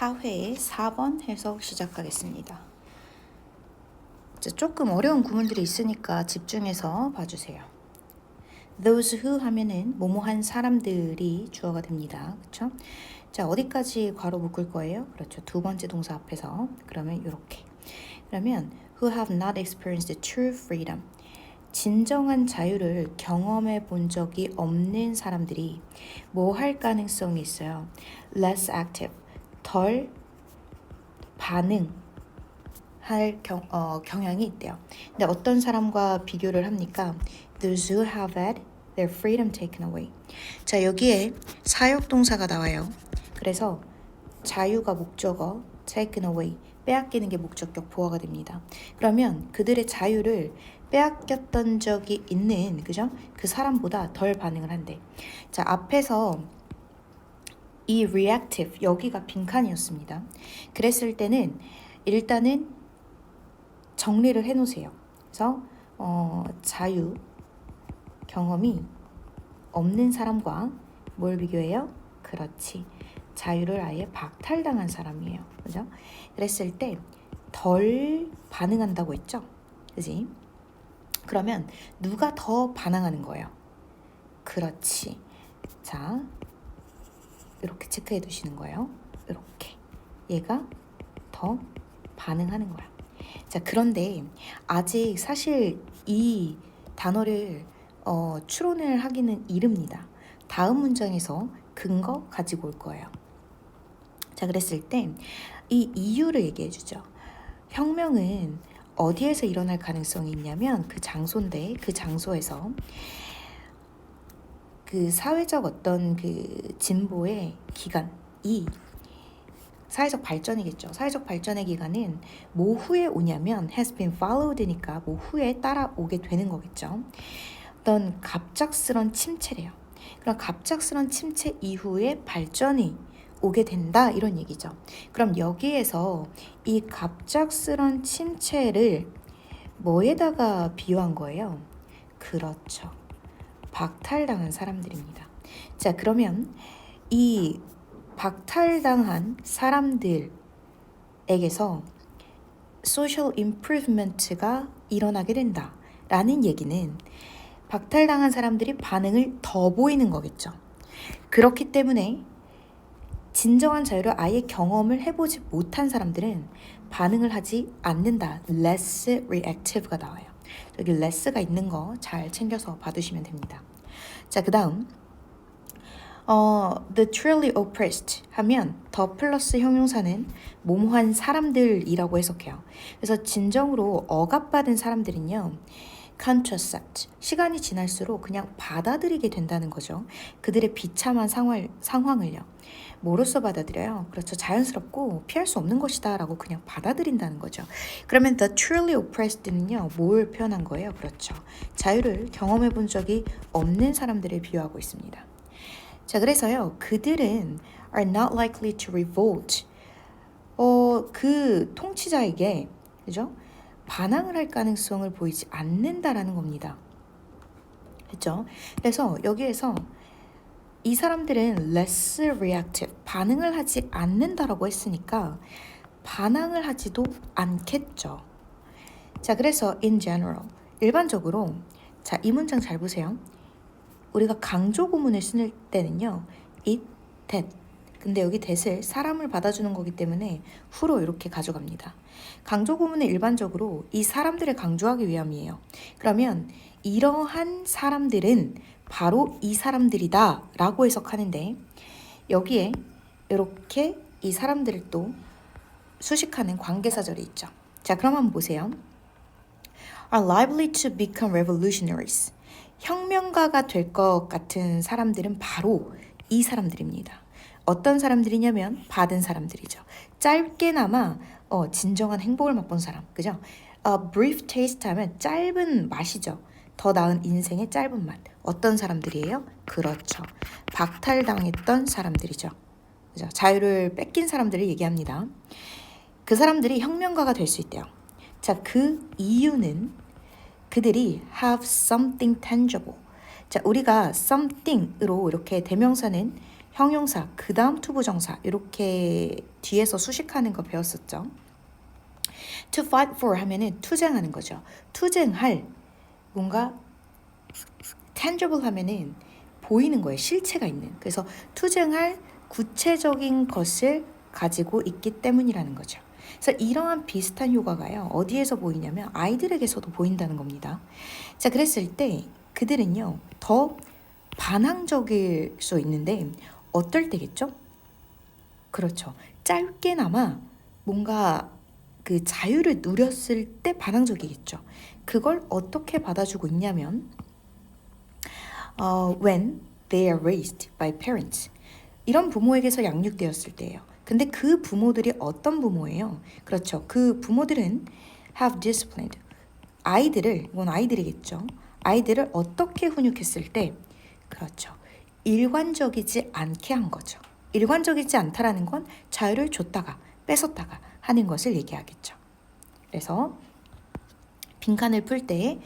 4회의 4번 해석 시작하겠습니다. 조금 어려운 구문들이 있으니까 집중해서 봐주세요. Those who 하면은 뭐뭐한 사람들이 주어가 됩니다. 그렇죠? 자, 어디까지 괄호 묶을 거예요? 그렇죠. 두 번째 동사 앞에서. 그러면 이렇게. 그러면 who have not experienced true freedom. 진정한 자유를 경험해 본 적이 없는 사람들이 뭐 할 가능성이 있어요? Less active. 덜 반응할 경향이 있대요. 근데 어떤 사람과 비교를 합니까? Those who have had their freedom taken away. 자, 여기에 사역동사가 나와요. 그래서 자유가 목적어, taken away, 빼앗기는 게 목적격 보어가 됩니다. 그러면 그들의 자유를 빼앗겼던 적이 있는, 그죠? 그 사람보다 덜 반응을 한대. 자, 앞에서 이 reactive, 여기가 빈칸이었습니다. 그랬을 때는 일단은 정리를 해놓으세요. 그래서 자유 경험이 없는 사람과 뭘 비교해요? 그렇지. 자유를 아예 박탈당한 사람이에요. 그죠? 그랬을 때 덜 반응한다고 했죠? 그지? 그러면 누가 더 반항하는 거예요? 그렇지. 자, 이렇게 체크해 두시는 거예요. 이렇게. 얘가 더 반응하는 거야. 자, 그런데 아직 사실 이 단어를 추론을 하기는 이릅니다. 다음 문장에서 근거 가지고 올 거예요. 자, 그랬을 때 이 이유를 얘기해 주죠. 혁명은 어디에서 일어날 가능성이 있냐면 그 장소인데 그 장소에서 그 사회적 어떤 그 진보의 기간이 사회적 발전이겠죠. 사회적 발전의 기간은 뭐 후에 오냐면 has been followed니까 뭐 후에 따라오게 되는 거겠죠. 어떤 갑작스런 침체래요. 그럼 갑작스런 침체 이후에 발전이 오게 된다 이런 얘기죠. 그럼 여기에서 이 갑작스런 침체를 뭐에다가 비유한 거예요? 그렇죠. 박탈당한 사람들입니다. 자, 그러면 이 박탈당한 사람들에게서 social improvement가 일어나게 된다라는 얘기는 박탈당한 사람들이 반응을 더 보이는 거겠죠. 그렇기 때문에 진정한 자유를 아예 경험을 해보지 못한 사람들은 반응을 하지 않는다. less reactive가 나와요. 여기 less가 있는 거 잘 챙겨서 봐두시면 됩니다. 자, 그 다음 the truly oppressed 하면 더 플러스 형용사는 모모한 사람들이라고 해석해요. 그래서 진정으로 억압받은 사람들은요. contracept, 시간이 지날수록 그냥 받아들이게 된다는 거죠. 그들의 비참한 상황을요. 뭐로써 받아들여요? 그렇죠. 자연스럽고 피할 수 없는 것이다 라고 그냥 받아들인다는 거죠. 그러면 the truly oppressed는요. 뭘 표현한 거예요? 그렇죠. 자유를 경험해 본 적이 없는 사람들을 비유하고 있습니다. 자, 그래서요. 그들은 are not likely to revolt. 그 통치자에게, 그죠? 반항을 할 가능성을 보이지 않는다라는 겁니다. 그렇죠? 그래서 여기에서 이 사람들은 less reactive, 반응을 하지 않는다라고 했으니까 반항을 하지도 않겠죠. 자, 그래서 in general, 일반적으로 자, 이 문장 잘 보세요. 우리가 강조 구문을 쓸 때는요. it, that. 근데 여기 that을 사람을 받아주는 거기 때문에 후로 이렇게 가져갑니다. 강조 구문은 일반적으로 이 사람들을 강조하기 위함이에요. 그러면 이러한 사람들은 바로 이 사람들이다 라고 해석하는데 여기에 이렇게 이 사람들을 또 수식하는 관계사절이 있죠. 자, 그럼 한번 보세요. are liable to become revolutionaries. 혁명가가 될 것 같은 사람들은 바로 이 사람들입니다. 어떤 사람들이냐면 받은 사람들이죠. 짧게나마 진정한 행복을 맛본 사람, 그죠? brief taste 하면 짧은 맛이죠. 더 나은 인생의 짧은 맛. 어떤 사람들이에요? 그렇죠. 박탈당했던 사람들이죠. 그죠? 자유를 뺏긴 사람들을 얘기합니다. 그 사람들이 혁명가가 될 수 있대요. 자, 그 이유는 그들이 have something tangible. 자, 우리가 something으로 이렇게 대명사는 형용사, 그 다음 투부정사 이렇게 뒤에서 수식하는 거 배웠었죠. To fight for 하면은 투쟁하는 거죠. 투쟁할 뭔가 tangible 하면은 보이는 거예요. 실체가 있는. 그래서 투쟁할 구체적인 것을 가지고 있기 때문이라는 거죠. 그래서 이러한 비슷한 효과가요. 어디에서 보이냐면 아이들에게서도 보인다는 겁니다. 자, 그랬을 때 그들은요. 더 반항적일 수 있는데 어떨 때겠죠? 그렇죠. 짧게나마 뭔가 그 자유를 누렸을 때 반항적이겠죠. 그걸 어떻게 받아주고 있냐면 when they are raised by parents. 이런 부모에게서 양육되었을 때예요. 근데 그 부모들이 어떤 부모예요? 그렇죠. 그 부모들은 have disciplined. 아이들을, 이건 아이들이겠죠. 아이들을 어떻게 훈육했을 때, 그렇죠. 일관적이지 않게 한 거죠. 일관적이지 않다라는 건 자유를 줬다가 뺏었다가 하는 것을 얘기하겠죠. 그래서 빈칸을 풀 때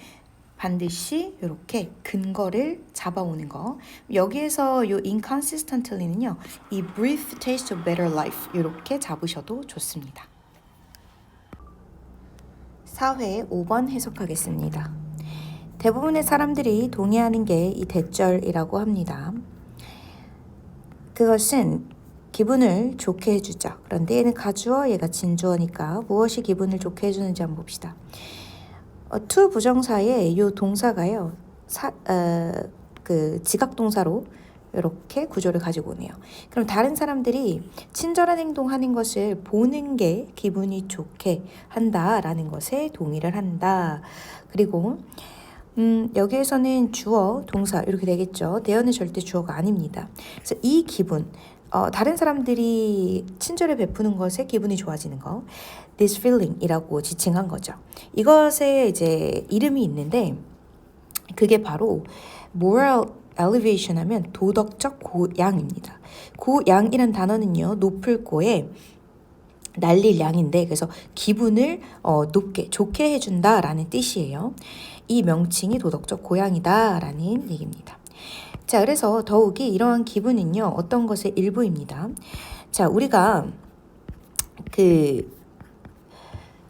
반드시 이렇게 근거를 잡아오는 거. 여기에서 요 inconsistently는요. 이 brief taste of better life 이렇게 잡으셔도 좋습니다. 4회 5번 해석하겠습니다. 대부분의 사람들이 동의하는 게 이 대절이라고 합니다. 그것은 기분을 좋게 해주죠. 그런데 얘는 가주어, 얘가 진주어니까 무엇이 기분을 좋게 해주는지 한번 봅시다. to 부정사의 이 동사가요. 그 지각동사로 이렇게 구조를 가지고 오네요. 그럼 다른 사람들이 친절한 행동하는 것을 보는 게 기분이 좋게 한다라는 것에 동의를 한다. 그리고 여기에서는 주어, 동사 이렇게 되겠죠. 대어는 절대 주어가 아닙니다. 그래서 이 기분, 다른 사람들이 친절을 베푸는 것에 기분이 좋아지는 거, this feeling이라고 지칭한 거죠. 이것에 이제 이름이 있는데 그게 바로 moral elevation 하면 도덕적 고양입니다. 고양이란 단어는요. 높을 고에 날릴 양인데 그래서 기분을 높게 좋게 해준다라는 뜻이에요. 이 명칭이 도덕적 고양이다라는 얘기입니다. 자, 그래서 더욱이 이러한 기분은요. 어떤 것의 일부입니다. 자, 우리가 그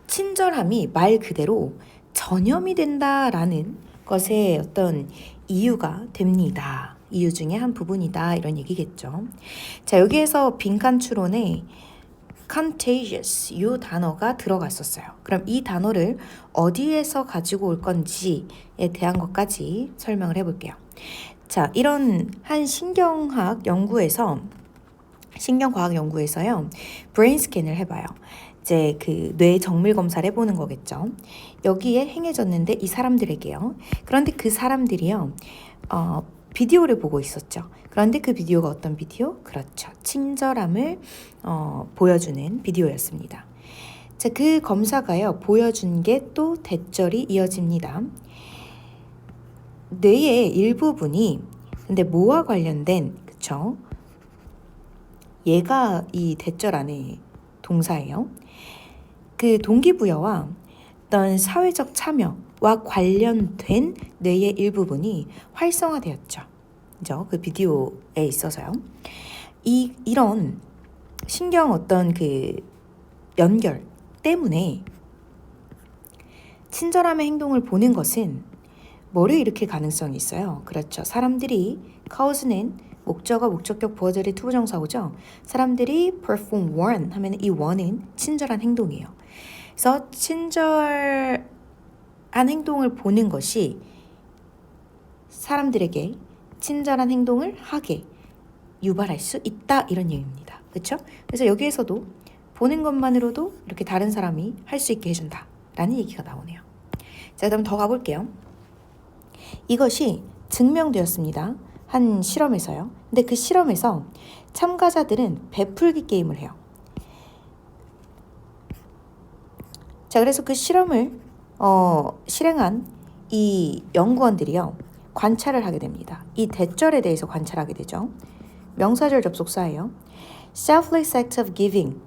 친절함이 말 그대로 전염이 된다라는 것의 어떤 이유가 됩니다. 이유 중에 한 부분이다 이런 얘기겠죠. 자, 여기에서 빈칸 추론에 contagious 이 단어가 들어갔었어요. 그럼 이 단어를 어디에서 가지고 올 건지에 대한 것까지 설명을 해볼게요. 자, 이런 한 신경과학 연구에서요. 브레인 스캔을 해봐요. 이제 그 뇌 정밀 검사를 해보는 거겠죠. 여기에 행해졌는데 이 사람들에게요. 그런데 그 사람들이요. 비디오를 보고 있었죠. 그런데 그 비디오가 어떤 비디오? 그렇죠. 친절함을 보여주는 비디오였습니다. 자, 그 검사가요. 보여준 게 또 대절이 이어집니다. 뇌의 일부분이 근데 뭐와 관련된 그쵸? 얘가 이 대절 안에 동사예요. 그 동기부여와 어떤 사회적 참여와 관련된 뇌의 일부분이 활성화되었죠. 그죠? 그 비디오에 있어서요. 이런 신경 어떤 그 연결 때문에 친절함의 행동을 보는 것은 뭐를 일으킬 가능성이 있어요. 그렇죠. 사람들이 cause는 목적어, 목적격, 보어절의 투부정사고죠. 사람들이 perform one 하면 이 one은 친절한 행동이에요. 그래서 친절한 행동을 보는 것이 사람들에게 친절한 행동을 하게 유발할 수 있다 이런 얘기입니다. 그렇죠? 그래서 여기에서도 보는 것만으로도 이렇게 다른 사람이 할 수 있게 해준다 라는 얘기가 나오네요. 자, 그럼 더 가볼게요. 이것이 증명되었습니다. 한 실험에서요. 근데 그 실험에서 참가자들은 베풀기 게임을 해요. 자, 그래서 그 실험을 실행한 이 연구원들이요. 관찰을 하게 됩니다. 이 대절에 대해서 관찰하게 되죠. 명사절 접속사예요. Selfless act of giving.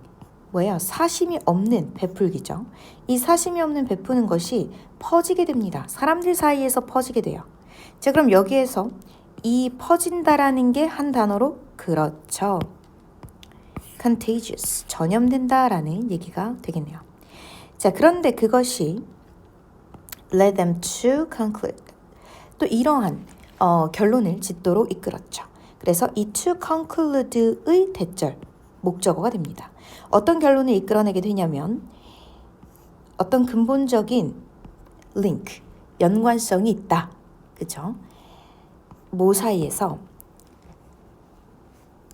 뭐예요? 사심이 없는 베풀기죠. 이 사심이 없는 베푸는 것이 퍼지게 됩니다. 사람들 사이에서 퍼지게 돼요. 자, 그럼 여기에서 이 퍼진다라는 게 한 단어로 그렇죠. contagious, 전염된다라는 얘기가 되겠네요. 자, 그런데 그것이 led them to conclude, 또 이러한 결론을 짓도록 이끌었죠. 그래서 이 to conclude의 대절, 목적어가 됩니다. 어떤 결론을 이끌어내게 되냐면 어떤 근본적인 링크, 연관성이 있다. 그죠? 모 사이에서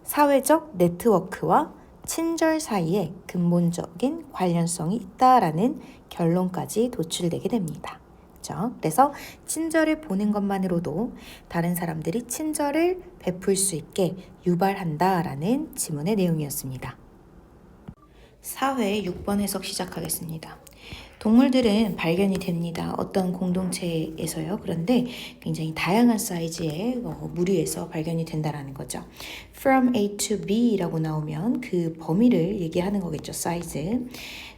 사회적 네트워크와 친절 사이에 근본적인 관련성이 있다라는 결론까지 도출되게 됩니다. 그렇죠? 그래서 친절을 보는 것만으로도 다른 사람들이 친절을 베풀 수 있게 유발한다라는 지문의 내용이었습니다. 4회 6번 해석 시작하겠습니다. 동물들은 발견이 됩니다. 어떤 공동체에서요. 그런데 굉장히 다양한 사이즈의 무리에서 발견이 된다라는 거죠. From A to B라고 나오면 그 범위를 얘기하는 거겠죠. 사이즈.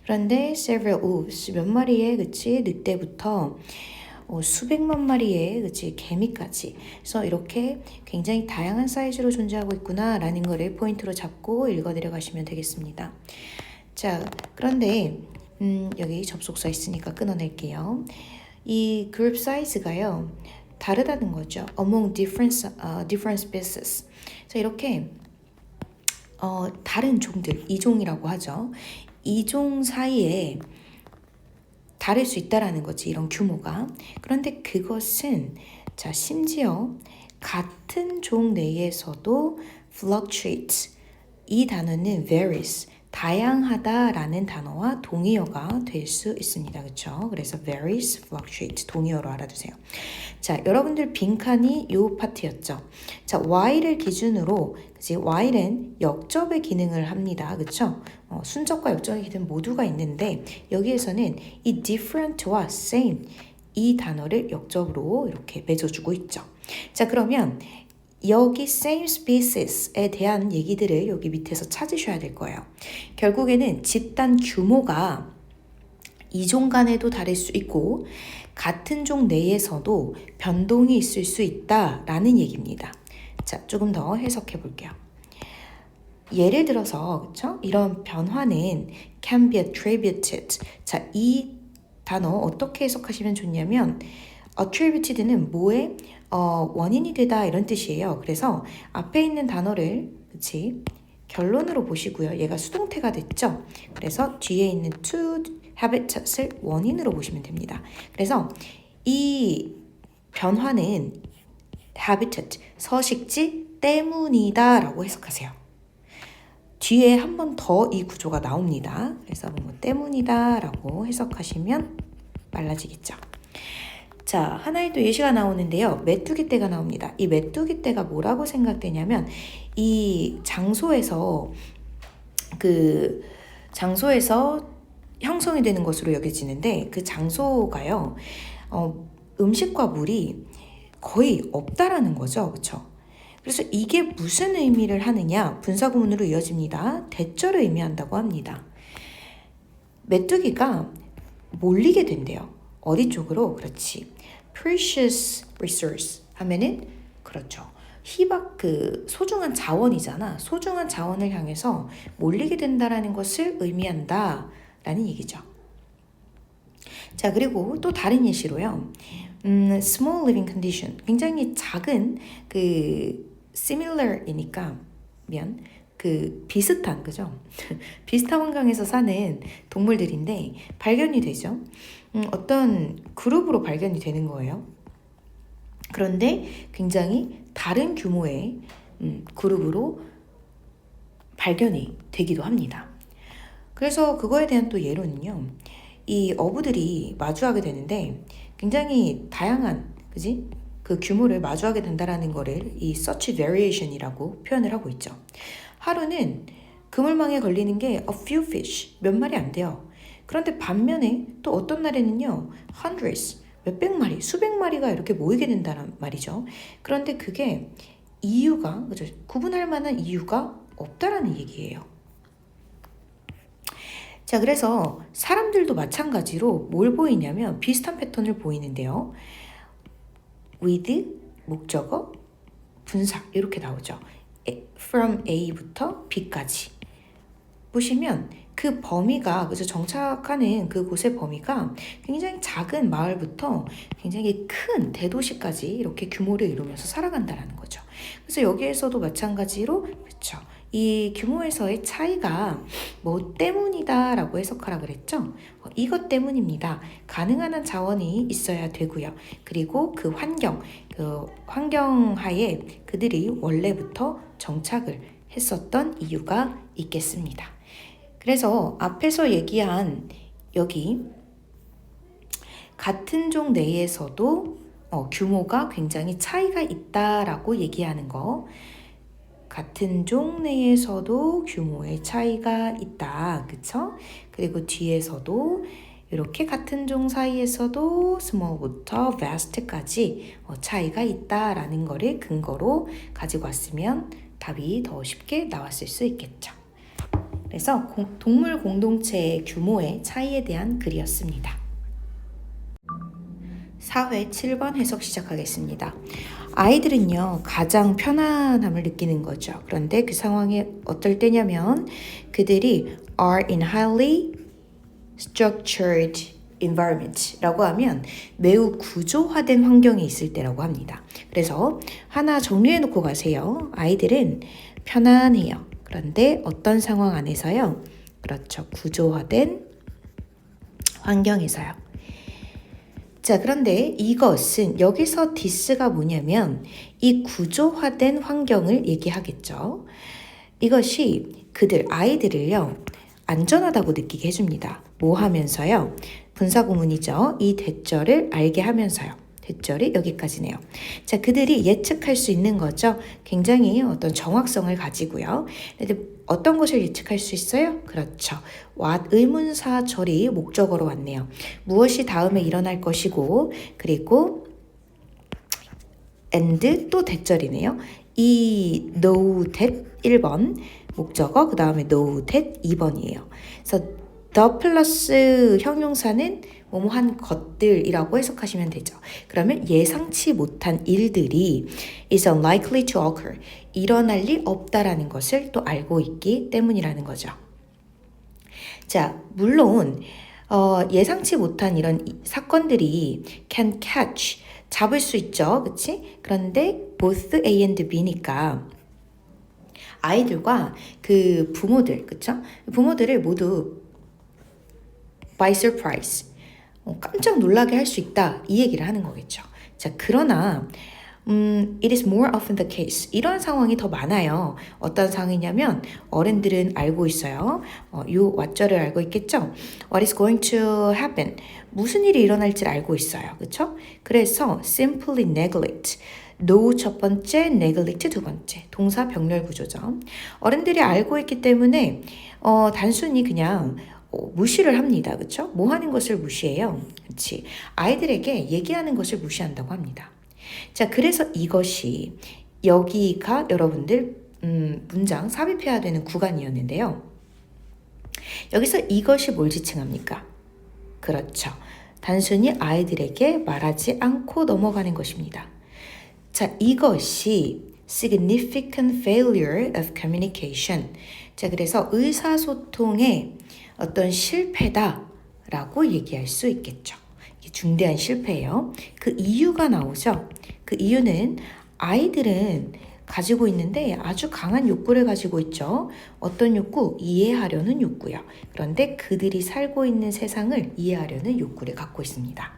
그런데 several wolves, 몇 마리의 그치 늑대부터 수백만 마리의 그치 개미까지. 그래서 이렇게 굉장히 다양한 사이즈로 존재하고 있구나라는 거를 포인트로 잡고 읽어드려 가시면 되겠습니다. 자, 그런데 여기 접속사 있으니까 끊어낼게요. 이 그룹 사이즈가요 다르다는 거죠. Among different species. 자, 이렇게 다른 종들, 이종이라고 하죠. 이종 사이에 다를 수 있다라는 거지, 이런 규모가. 그런데 그것은 자, 심지어 같은 종 내에서도 fluctuates, 이 단어는 varies, 다양하다라는 단어와 동의어가 될 수 있습니다. 그렇죠? 그래서 varies, fluctuate 동의어로 알아두세요. 자, 여러분들 빈칸이 요 파트였죠. 자, while을 기준으로 그치? while은 역접의 기능을 합니다. 그렇죠? 순접과 역접의 기능 모두가 있는데 여기에서는 이 different와 same 이 단어를 역접으로 이렇게 맺어주고 있죠. 자, 그러면 여기 same species에 대한 얘기들을 여기 밑에서 찾으셔야 될 거예요. 결국에는 집단 규모가 이종 간에도 다를 수 있고 같은 종 내에서도 변동이 있을 수 있다라는 얘기입니다. 자, 조금 더 해석해 볼게요. 예를 들어서 그렇죠? 이런 변화는 can be attributed. 자, 이 단어 어떻게 해석하시면 좋냐면 attributed는 뭐에 원인이 되다 이런 뜻이에요. 그래서 앞에 있는 단어를 그치 결론으로 보시고요. 얘가 수동태가 됐죠. 그래서 뒤에 있는 to habitat을 원인으로 보시면 됩니다. 그래서 이 변화는 habitat, 서식지 때문이다 라고 해석하세요. 뒤에 한 번 더 이 구조가 나옵니다. 그래서 뭐 때문이다 라고 해석하시면 빨라지겠죠. 자, 하나의 또 예시가 나오는데요. 메뚜기 떼가 나옵니다. 이 메뚜기 떼가 뭐라고 생각되냐면 이 장소에서 형성이 되는 것으로 여겨지는데 그 장소가요. 음식과 물이 거의 없다라는 거죠. 그렇죠? 그래서 이게 무슨 의미를 하느냐? 분사구문으로 이어집니다. 대절을 의미한다고 합니다. 메뚜기가 몰리게 된대요. 어디 쪽으로? 그렇지. precious resource 하면은 그렇죠. 소중한 자원이잖아. 소중한 자원을 향해서 몰리게 된다라는 것을 의미한다라는 얘기죠. 자, 그리고 또 다른 예시로요. small living condition. 굉장히 작은 similar이니까 비슷한, 그죠? 비슷한 환경에서 사는 동물들인데 발견이 되죠. 어떤 그룹으로 발견이 되는 거예요. 그런데 굉장히 다른 규모의 그룹으로 발견이 되기도 합니다. 그래서 그거에 대한 또 예로는요. 이 어부들이 마주하게 되는데 굉장히 다양한, 그지? 그 규모를 마주하게 된다라는 거를 이 such variation이라고 표현을 하고 있죠. 하루는 그물망에 걸리는 게 a few fish, 몇 마리 안 돼요. 그런데 반면에 또 어떤 날에는요, hundreds, 몇백 마리, 수백 마리가 이렇게 모이게 된다는 말이죠. 그런데 그게 이유가, 그죠? 구분할 만한 이유가 없다라는 얘기예요. 자, 그래서 사람들도 마찬가지로 뭘 보이냐면 비슷한 패턴을 보이는데요. with, 목적어, 분사 이렇게 나오죠. from A부터 B까지 보시면 그 범위가 그래서 정착하는 그곳의 범위가 굉장히 작은 마을부터 굉장히 큰 대도시까지 이렇게 규모를 이루면서 살아간다라는 거죠. 그래서 여기에서도 마찬가지로 그렇죠. 이 규모에서의 차이가 뭐 때문이다라고 해석하라 그랬죠. 이것 때문입니다. 가능한 한 자원이 있어야 되고요. 그리고 그 환경 하에 그들이 원래부터 정착을 했었던 이유가 있겠습니다. 그래서 앞에서 얘기한 여기 같은 종 내에서도 규모가 굉장히 차이가 있다라고 얘기하는 거. 같은 종 내에서도 규모의 차이가 있다. 그쵸? 그리고 뒤에서도 이렇게 같은 종 사이에서도 small부터 vast까지 차이가 있다라는 거를 근거로 가지고 왔으면 답이 더 쉽게 나왔을 수 있겠죠. 그래서 동물 공동체의 규모의 차이에 대한 글이었습니다. 4회 7번 해석 시작하겠습니다. 아이들은요, 가장 편안함을 느끼는 거죠. 그런데 그 상황이 어떨 때냐면 그들이 are in highly structured environment라고 하면 매우 구조화된 환경에 있을 때라고 합니다. 그래서 하나 정리해 놓고 가세요. 아이들은 편안해요. 그런데 어떤 상황 안에서요? 그렇죠. 구조화된 환경에서요. 자, 그런데 이것은 여기서 this가 뭐냐면 이 구조화된 환경을 얘기하겠죠. 이것이 아이들을요, 안전하다고 느끼게 해줍니다. 뭐 하면서요? 분사구문이죠. 이 대절을 알게 하면서요. 대절이 여기까지네요. 자, 그들이 예측할 수 있는 거죠. 굉장히 어떤 정확성을 가지고요. 어떤 것을 예측할 수 있어요? 그렇죠. what 의문사절이 목적어로 왔네요. 무엇이 다음에 일어날 것이고 그리고 and 또 대절이네요. 이 know that 1번 목적어 그 다음에 know that 2번이에요. 그래서 the 플러스 형용사는 뭐뭐한 것들이라고 해석하시면 되죠. 그러면 예상치 못한 일들이 is unlikely to occur. 일어날 리 없다라는 것을 또 알고 있기 때문이라는 거죠. 자, 물론 예상치 못한 이런 사건들이 can catch, 잡을 수 있죠. 그치? 그런데 both A and B니까 아이들과 그 부모들, 그쵸? 부모들을 모두 by surprise, 깜짝 놀라게 할 수 있다. 이 얘기를 하는 거겠죠. 자, 그러나 it is more often the case. 이런 상황이 더 많아요. 어떤 상황이냐면 어른들은 알고 있어요. 요 왓절을 알고 있겠죠. What is going to happen? 무슨 일이 일어날지 알고 있어요. 그렇죠? 그래서 simply neglect. no 첫 번째, neglect 두 번째. 동사 병렬 구조죠. 어른들이 알고 있기 때문에 단순히 그냥 무시를 합니다. 그렇죠? 뭐 하는 것을 무시해요? 그렇지. 아이들에게 얘기하는 것을 무시한다고 합니다. 자, 그래서 이것이 여기가 여러분들 문장 삽입해야 되는 구간이었는데요. 여기서 이것이 뭘 지칭합니까? 그렇죠. 단순히 아이들에게 말하지 않고 넘어가는 것입니다. 자, 이것이 significant failure of communication. 자, 그래서 의사소통의 어떤 실패다라고 얘기할 수 있겠죠. 중대한 실패예요. 그 이유가 나오죠. 그 이유는 아이들은 가지고 있는데 아주 강한 욕구를 가지고 있죠. 어떤 욕구? 이해하려는 욕구요. 그런데 그들이 살고 있는 세상을 이해하려는 욕구를 갖고 있습니다.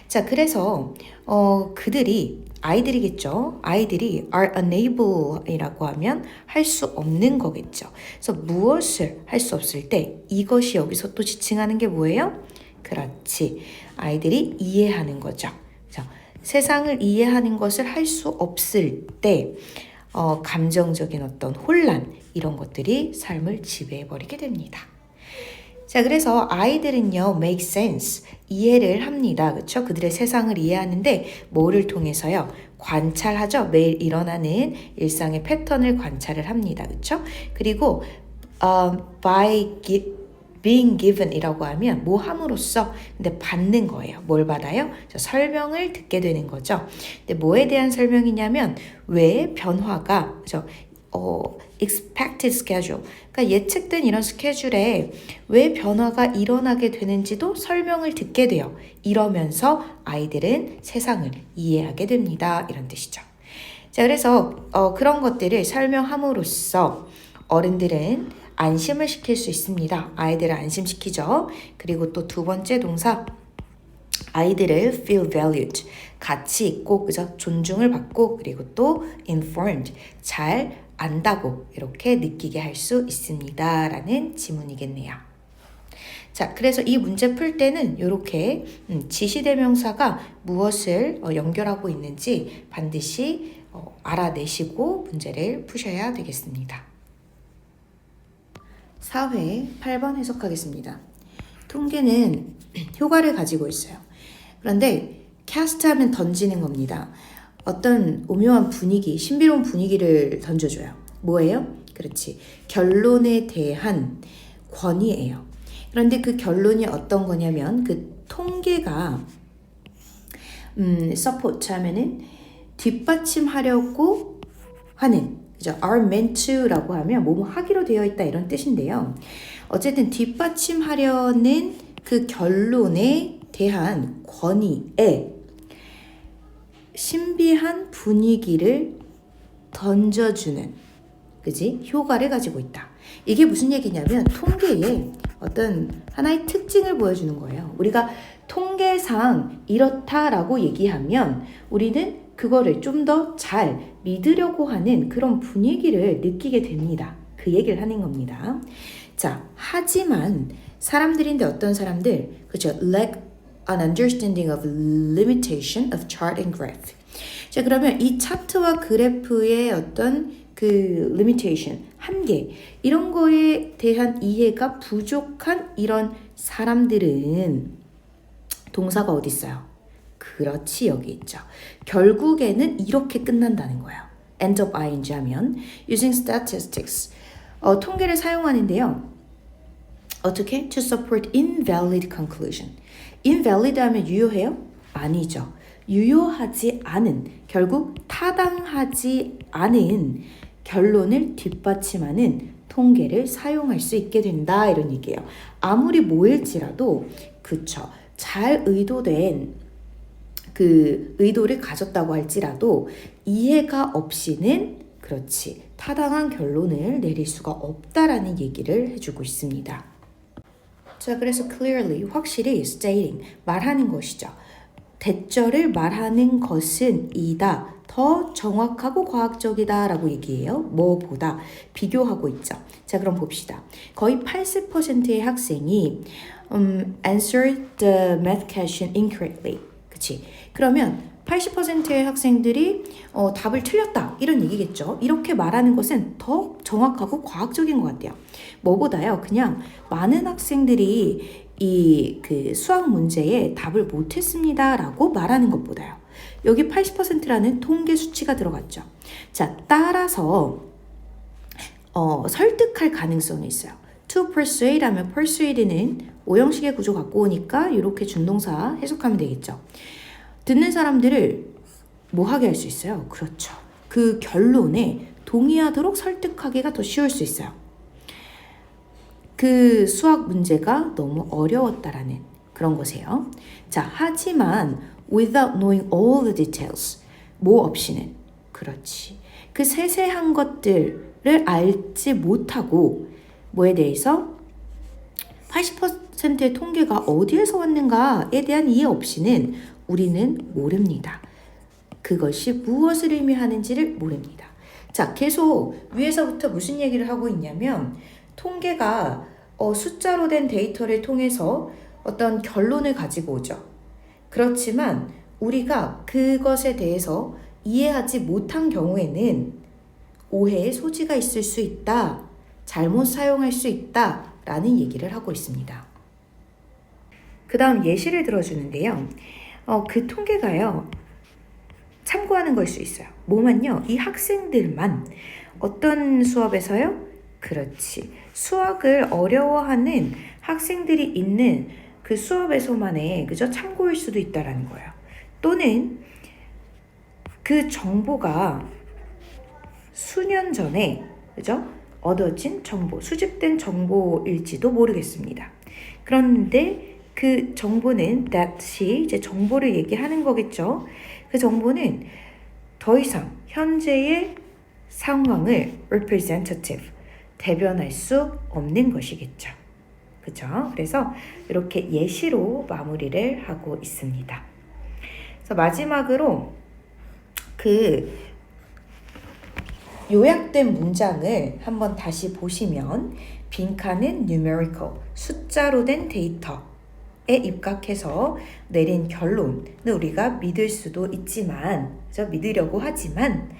자, 그래서 아이들이겠죠. 아이들이 are unable 이라고 하면 할 수 없는 거겠죠. 그래서 무엇을 할 수 없을 때 이것이 여기서 또 지칭하는 게 뭐예요? 그렇지. 아이들이 이해하는 거죠. 그래서 세상을 이해하는 것을 할 수 없을 때 감정적인 어떤 혼란 이런 것들이 삶을 지배해버리게 됩니다. 자, 그래서 아이들은요, make sense, 이해를 합니다. 그렇죠? 그들의 세상을 이해하는데 뭐를 통해서요? 관찰하죠. 매일 일어나는 일상의 패턴을 관찰을 합니다. 그렇죠? 그리고 by being given 이라고 하면 뭐 함으로써 근데 받는 거예요. 뭘 받아요? 설명을 듣게 되는 거죠. 근데 뭐에 대한 설명이냐면 왜 변화가 expected schedule. 그러니까 예측된 이런 스케줄에 왜 변화가 일어나게 되는지도 설명을 듣게 돼요. 이러면서 아이들은 세상을 이해하게 됩니다. 이런 뜻이죠. 자, 그래서 그런 것들을 설명함으로써 어른들은 안심을 시킬 수 있습니다. 아이들을 안심시키죠. 그리고 또 두 번째 동사, 아이들을 feel valued, 가치 있고, 그죠? 존중을 받고, 그리고 또 informed, 잘 안다고 이렇게 느끼게 할 수 있습니다. 라는 지문이겠네요. 자, 그래서 이 문제 풀 때는 이렇게 지시대명사가 무엇을 연결하고 있는지 반드시 알아내시고 문제를 푸셔야 되겠습니다. 4회 8번 해석하겠습니다. 통계는 효과를 가지고 있어요. 그런데 cast 하면 던지는 겁니다. 어떤 오묘한 분위기, 신비로운 분위기를 던져줘요. 뭐예요? 그렇지. 결론에 대한 권위예요. 그런데 그 결론이 어떤 거냐면 그 통계가 support 하면은 뒷받침하려고 하는, 그죠? are meant to라고 하면 뭐뭐 하기로 되어 있다 이런 뜻인데요. 어쨌든 뒷받침하려는 그 결론에 대한 권위에 신비한 분위기를 던져주는, 그지? 효과를 가지고 있다. 이게 무슨 얘기냐면 통계의 어떤 하나의 특징을 보여주는 거예요. 우리가 통계상 이렇다라고 얘기하면 우리는 그거를 좀 더 잘 믿으려고 하는 그런 분위기를 느끼게 됩니다. 그 얘기를 하는 겁니다. 자, 하지만 사람들인데 어떤 사람들, 그렇죠? lack an understanding of limitation of chart and graph. 자, 그러면 이 차트와 그래프의 어떤 그 limitation, 한계, 이런 거에 대한 이해가 부족한 이런 사람들은 동사가 어디 있어요? 그렇지, 여기 있죠. 결국에는 이렇게 끝난다는 거예요. end of ing 하면 using statistics, 통계를 사용하는데요. 어떻게? To support invalid conclusion. invalid 하면 유효해요? 아니죠. 유효하지 않은, 결국 타당하지 않은 결론을 뒷받침하는 통계를 사용할 수 있게 된다 이런 얘기예요. 아무리 뭐일지라도 그쵸. 잘 의도된 그 의도를 가졌다고 할지라도 이해가 없이는 그렇지 타당한 결론을 내릴 수가 없다라는 얘기를 해주고 있습니다. 자, 그래서 clearly, 확실히 stating, 말하는 것이죠. 대절을 말하는 것은 이다. 더 정확하고 과학적이다 라고 얘기해요. 뭐보다 비교하고 있죠. 자, 그럼 봅시다. 거의 80%의 학생이 answered the math question incorrectly. 그치? 그러면 80%의 학생들이 답을 틀렸다 이런 얘기겠죠. 이렇게 말하는 것은 더 정확하고 과학적인 것 같아요. 뭐보다요, 그냥 많은 학생들이 이 그 수학 문제에 답을 못했습니다라고 말하는 것보다요. 여기 80%라는 통계 수치가 들어갔죠. 자, 따라서 설득할 가능성이 있어요. To persuade 하면 persuade는 오형식의 구조 갖고 오니까 이렇게 준동사 해석하면 되겠죠. 듣는 사람들을 뭐 하게 할 수 있어요? 그렇죠. 그 결론에 동의하도록 설득하기가 더 쉬울 수 있어요. 그 수학 문제가 너무 어려웠다라는 그런 거세요. 자, 하지만 without knowing all the details, 뭐 없이는, 그렇지. 그 세세한 것들을 알지 못하고 뭐에 대해서 80%의 통계가 어디에서 왔는가에 대한 이해 없이는 우리는 모릅니다. 그것이 무엇을 의미하는지를 모릅니다. 자, 계속 위에서부터 무슨 얘기를 하고 있냐면 통계가 숫자로 된 데이터를 통해서 어떤 결론을 가지고 오죠. 그렇지만 우리가 그것에 대해서 이해하지 못한 경우에는 오해의 소지가 있을 수 있다. 잘못 사용할 수 있다. 라는 얘기를 하고 있습니다. 그 다음 예시를 들어주는데요. 그 통계가요. 참고하는 걸 수 있어요. 뭐만요? 이 학생들만 어떤 수업에서요? 그렇지. 수학을 어려워하는 학생들이 있는 그 수업에서만의 그저 참고일 수도 있다라는 거예요. 또는 그 정보가 수년 전에 그죠? 얻어진 정보, 수집된 정보일지도 모르겠습니다. 그런데 그 정보는 that이 이제 정보를 얘기하는 거겠죠. 그 정보는 더 이상 현재의 상황을 representative, 대변할 수 없는 것이겠죠. 그죠? 그래서 이렇게 예시로 마무리를 하고 있습니다. 그래서 마지막으로 그 요약된 문장을 한번 다시 보시면 빈칸은 numerical, 숫자로 된 데이터에 입각해서 내린 결론을 우리가 믿을 수도 있지만, 그죠? 믿으려고 하지만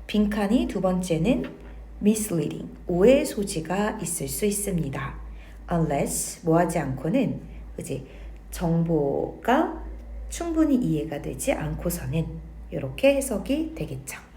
빈칸이 두 번째는 misleading, 오해의 소지가 있을 수 있습니다. unless, 뭐하지 않고는 그지? 정보가 충분히 이해가 되지 않고서는 이렇게 해석이 되겠죠.